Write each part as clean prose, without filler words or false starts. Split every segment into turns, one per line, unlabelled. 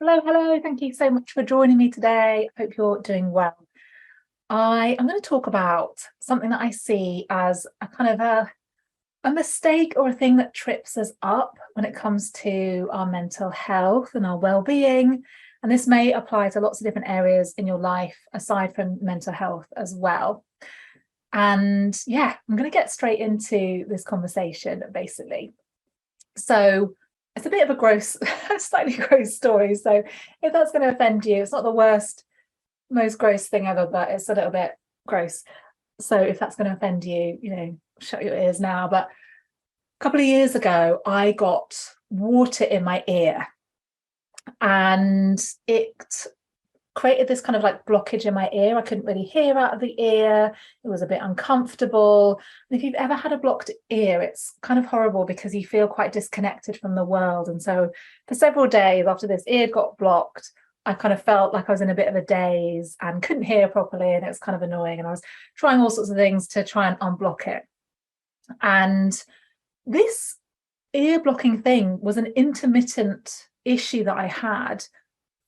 Hello, hello. Thank you so much for joining me today. I hope you're doing well. I am going to talk about something that I see as a kind of a mistake or a thing that trips us up when it comes to our mental health and our well-being. And this may apply to lots of different areas in your life aside from mental health as well. And yeah, I'm going to get straight into this conversation basically. So it's a bit of a gross, slightly gross story. So if that's going to offend you, it's not the worst, most gross thing ever, but it's a little bit gross. So if that's going to offend you, shut your ears now. But a couple of years ago, I got water in my ear and it created this kind of like blockage in my ear. I couldn't really hear out of the ear. It was a bit uncomfortable. And if you've ever had a blocked ear, it's kind of horrible because you feel quite disconnected from the world. And so for several days after this ear got blocked, I kind of felt like I was in a bit of a daze and couldn't hear properly. And it was kind of annoying. And I was trying all sorts of things to try and unblock it. And this ear blocking thing was an intermittent issue that I had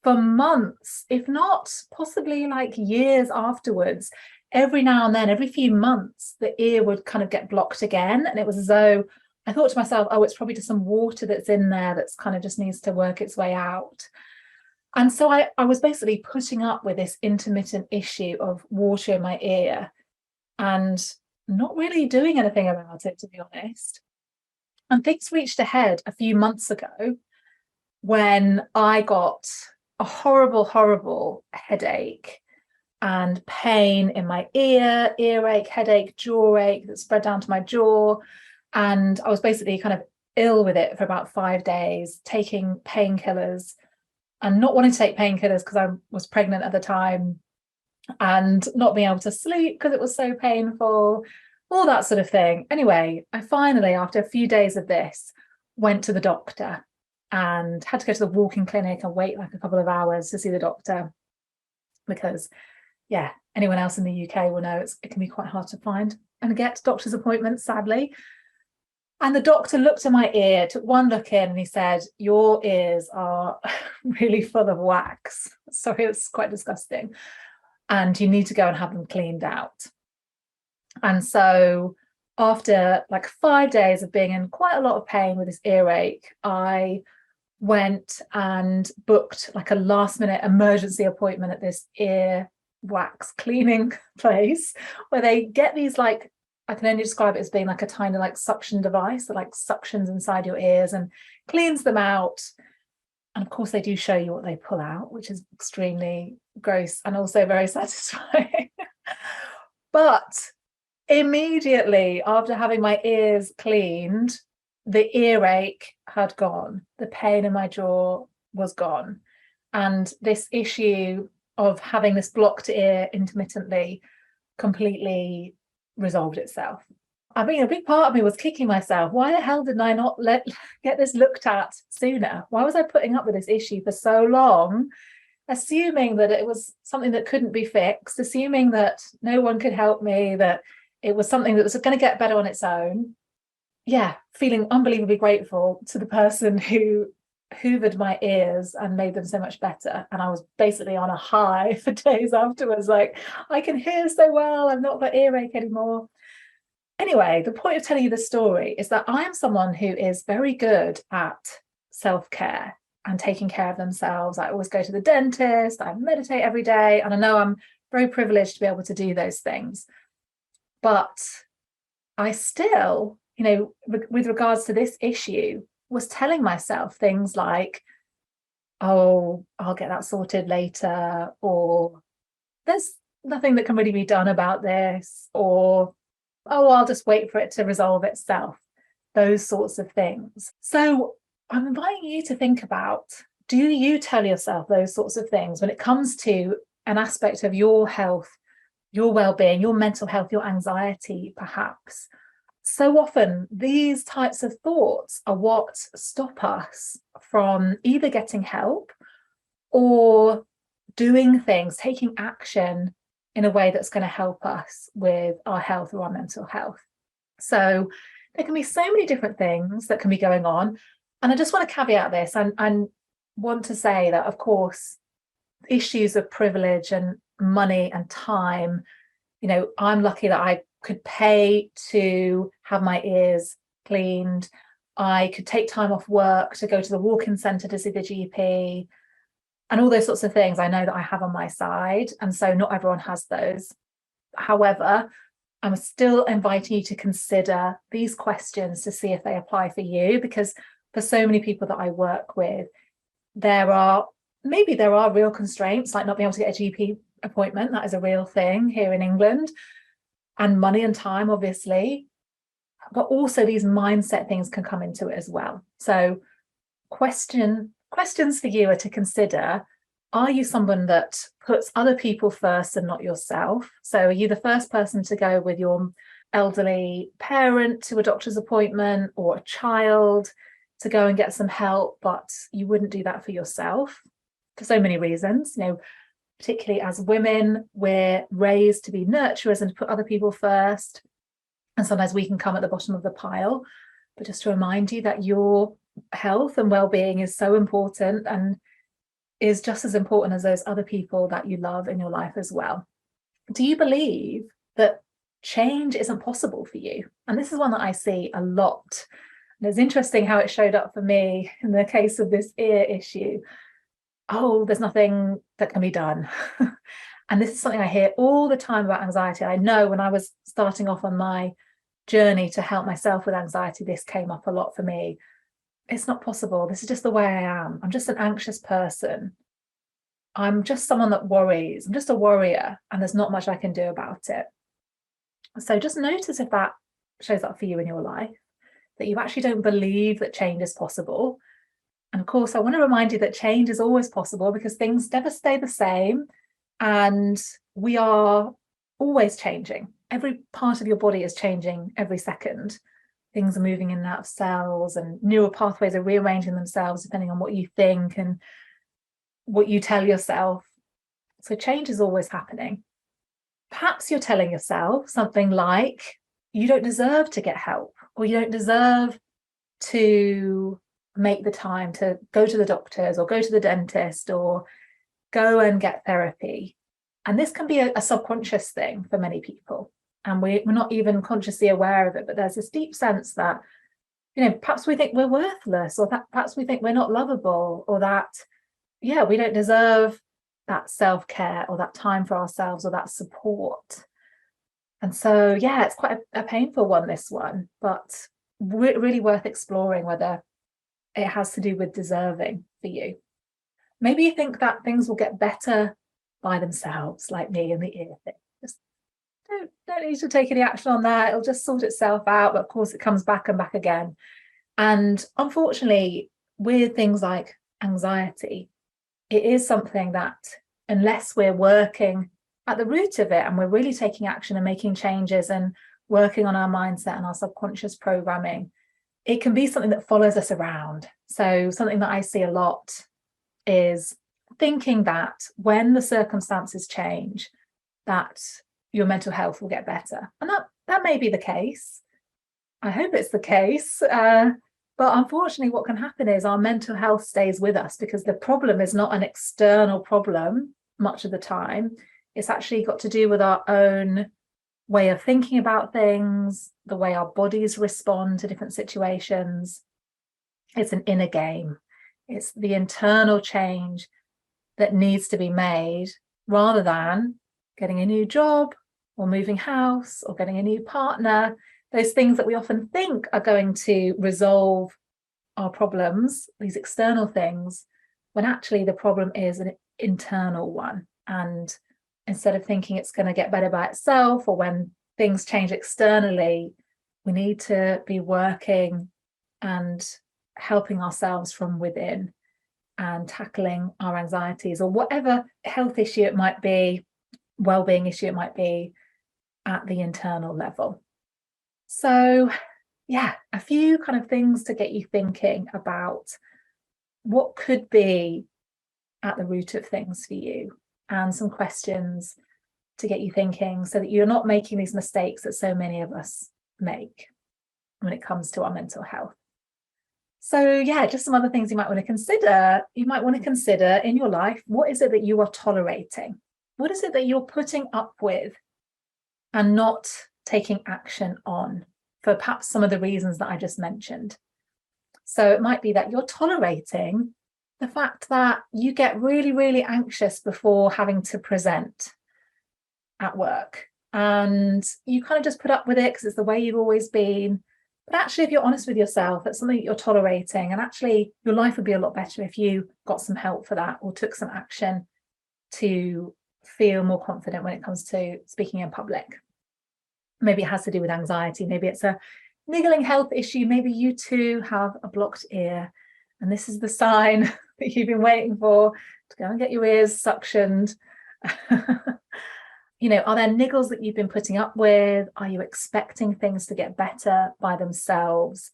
for months, if not possibly like years afterwards. Every now and then, every few months, the ear would kind of get blocked again. And it was as though I thought to myself, oh, it's probably just some water that's in there that's kind of just needs to work its way out. And so I was basically putting up with this intermittent issue of water in my ear and not really doing anything about it, to be honest. And things reached a head a few months ago when I got a horrible, horrible headache and pain in my ear, earache, headache, jaw ache that spread down to my jaw. And I was basically kind of ill with it for about 5 days, taking painkillers and not wanting to take painkillers because I was pregnant at the time and not being able to sleep because it was so painful, all that sort of thing. Anyway, I finally, after a few days of this, went to the doctor and had to go to the walk-in clinic and wait like a couple of hours to see the doctor because, yeah, anyone else in the UK will know it can be quite hard to find and get doctor's appointments, sadly. And the doctor looked at my ear, took one look in, and he said, your ears are really full of wax. Sorry, it's quite disgusting. And you need to go and have them cleaned out. And so after like 5 days of being in quite a lot of pain with this earache, I went and booked like a last minute emergency appointment at this ear wax cleaning place where they get these, like, I can only describe it as being like a tiny like suction device that like suctions inside your ears and cleans them out. And of course they do show you what they pull out, which is extremely gross and also very satisfying. But immediately after having my ears cleaned, the earache had gone, the pain in my jaw was gone. And this issue of having this blocked ear intermittently completely resolved itself. I mean, a big part of me was kicking myself. Why the hell didn't I not get this looked at sooner? Why was I putting up with this issue for so long, assuming that it was something that couldn't be fixed, assuming that no one could help me, that it was something that was going to get better on its own? Yeah, feeling unbelievably grateful to the person who hoovered my ears and made them so much better. And I was basically on a high for days afterwards, like, I can hear so well, I've not got earache anymore. Anyway, the point of telling you the story is that I am someone who is very good at self-care and taking care of themselves. I always go to the dentist, I meditate every day, and I know I'm very privileged to be able to do those things. But I still, with regards to this issue, was telling myself things like, oh, I'll get that sorted later, or there's nothing that can really be done about this, or, oh, I'll just wait for it to resolve itself, those sorts of things. So I'm inviting you to think about, do you tell yourself those sorts of things when it comes to an aspect of your health, your well-being, your mental health, your anxiety, perhaps? So often these types of thoughts are what stop us from either getting help or doing things, taking action in a way that's going to help us with our health or our mental health. So there can be so many different things that can be going on. And I just want to caveat this, and want to say that, of course, issues of privilege and money and time, I'm lucky that I could pay to have my ears cleaned. I could take time off work to go to the walk-in centre to see the GP, and all those sorts of things I know that I have on my side. And so not everyone has those. However, I'm still inviting you to consider these questions to see if they apply for you, because for so many people that I work with, there are real constraints, like not being able to get a GP appointment. That is a real thing here in England, and money and time, obviously, but also these mindset things can come into it as well. So questions for you are to consider: are you someone that puts other people first and not yourself? So are you the first person to go with your elderly parent to a doctor's appointment, or a child to go and get some help, but you wouldn't do that for yourself for so many reasons? Particularly as women, we're raised to be nurturers and to put other people first, and sometimes we can come at the bottom of the pile. But just to remind you that your health and well-being is so important, and is just as important as those other people that you love in your life as well. Do you believe that change isn't possible for you? And this is one that I see a lot. And it's interesting how it showed up for me in the case of this ear issue. Oh, there's nothing that can be done. And this is something I hear all the time about anxiety. I know when I was starting off on my journey to help myself with anxiety, this came up a lot for me. It's not possible. This is just the way I am. I'm just an anxious person. I'm just someone that worries. I'm just a worrier, and there's not much I can do about it. So just notice if that shows up for you in your life, that you actually don't believe that change is possible. And of course, I want to remind you that change is always possible, because things never stay the same, and we are always changing. Every part of your body is changing every second. Things are moving in and out of cells, and neural pathways are rearranging themselves depending on what you think and what you tell yourself. So change is always happening. Perhaps you're telling yourself something like, you don't deserve to get help, or you don't deserve to make the time to go to the doctors or go to the dentist or go and get therapy. And this can be a subconscious thing for many people, and we're not even consciously aware of it, but there's this deep sense that, perhaps we think we're worthless, or that perhaps we think we're not lovable, or that, we don't deserve that self-care or that time for ourselves or that support. And so, it's quite a painful one, this one, but really worth exploring whether it has to do with deserving for you. Maybe you think that things will get better by themselves, like me and the ear thing. Just don't need to take any action on that. It'll just sort itself out. But of course, it comes back and back again. And unfortunately, with things like anxiety, it is something that, unless we're working at the root of it and we're really taking action and making changes and working on our mindset and our subconscious programming, it can be something that follows us around. So something that I see a lot is thinking that when the circumstances change, that your mental health will get better. And that may be the case. I hope it's the case. But unfortunately, what can happen is our mental health stays with us, because the problem is not an external problem much of the time. It's actually got to do with our own way of thinking about things, the way our bodies respond to different situations. It's an inner game. It's the internal change that needs to be made, rather than getting a new job or moving house or getting a new partner. Those things that we often think are going to resolve our problems, these external things, when actually the problem is an internal one. And instead of thinking it's going to get better by itself, or when things change externally, we need to be working and helping ourselves from within and tackling our anxieties, or whatever health issue it might be, well-being issue it might be, at the internal level. So a few kind of things to get you thinking about what could be at the root of things for you, and some questions to get you thinking, so that you're not making these mistakes that so many of us make when it comes to our mental health. So yeah, just some other things you might want to consider. You might want to consider in your life, what is it that you are tolerating? What is it that you're putting up with and not taking action on for perhaps some of the reasons that I just mentioned? So it might be that you're tolerating the fact that you get really, really anxious before having to present at work. And you kind of just put up with it because it's the way you've always been. But actually, if you're honest with yourself, that's something that you're tolerating. And actually, your life would be a lot better if you got some help for that or took some action to feel more confident when it comes to speaking in public. Maybe it has to do with anxiety. Maybe it's a niggling health issue. Maybe you too have a blocked ear. And this is the sign that you've been waiting for to go and get your ears suctioned. Are there niggles that you've been putting up with? Are you expecting things to get better by themselves?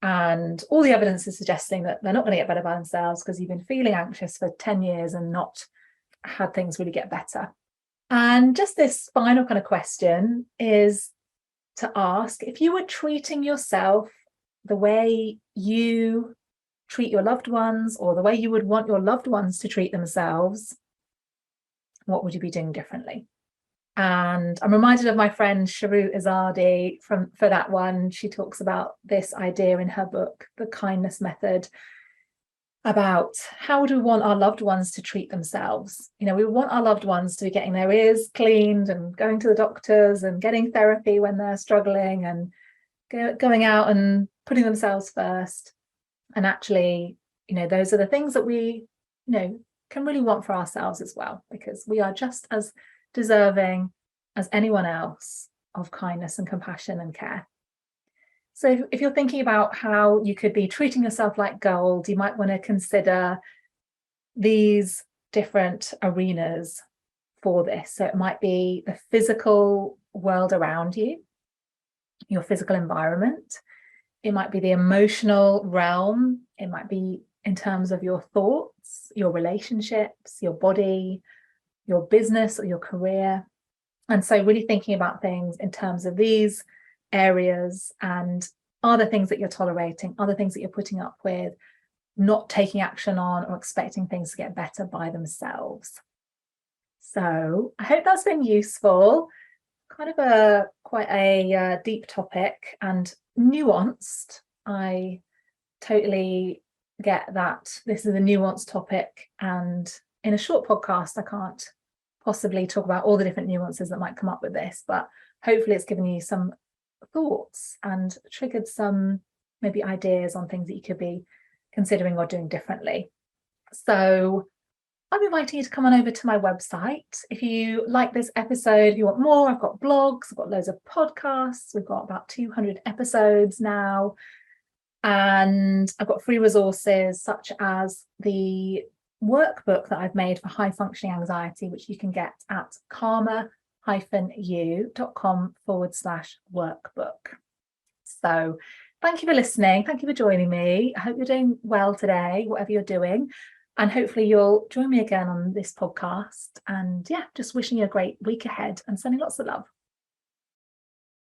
And all the evidence is suggesting that they're not going to get better by themselves because you've been feeling anxious for 10 years and not had things really get better. And just this final kind of question is to ask, if you were treating yourself the way you treat your loved ones or the way you would want your loved ones to treat themselves, what would you be doing differently? And I'm reminded of my friend Shahroo Izadi for that one. She talks about this idea in her book, The Kindness Method, about how do we want our loved ones to treat themselves. We want our loved ones to be getting their ears cleaned and going to the doctors and getting therapy when they're struggling and going out and putting themselves first. And actually, those are the things that we, can really want for ourselves as well, because we are just as deserving as anyone else of kindness and compassion and care. So if you're thinking about how you could be treating yourself like gold, you might want to consider these different arenas for this. So it might be the physical world around you, your physical environment. It might be the emotional realm. It might be in terms of your thoughts, your relationships, your body, your business or your career. And so really thinking about things in terms of these areas, and are the things that you're tolerating, are the things that you're putting up with, not taking action on or expecting things to get better by themselves. So I hope that's been useful. Kind of quite a deep topic and nuanced. I totally get that this is a nuanced topic, and in a short podcast I can't possibly talk about all the different nuances that might come up with this, but hopefully it's given you some thoughts and triggered some maybe ideas on things that you could be considering or doing differently. So I'm inviting you to come on over to my website. If you like this episode, if you want more, I've got blogs, I've got loads of podcasts. We've got about 200 episodes now. And I've got free resources such as the workbook that I've made for high functioning anxiety, which you can get at karma-u.com/workbook. So thank you for listening. Thank you for joining me. I hope you're doing well today, whatever you're doing. And hopefully you'll join me again on this podcast. And yeah, just wishing you a great week ahead and sending lots of love.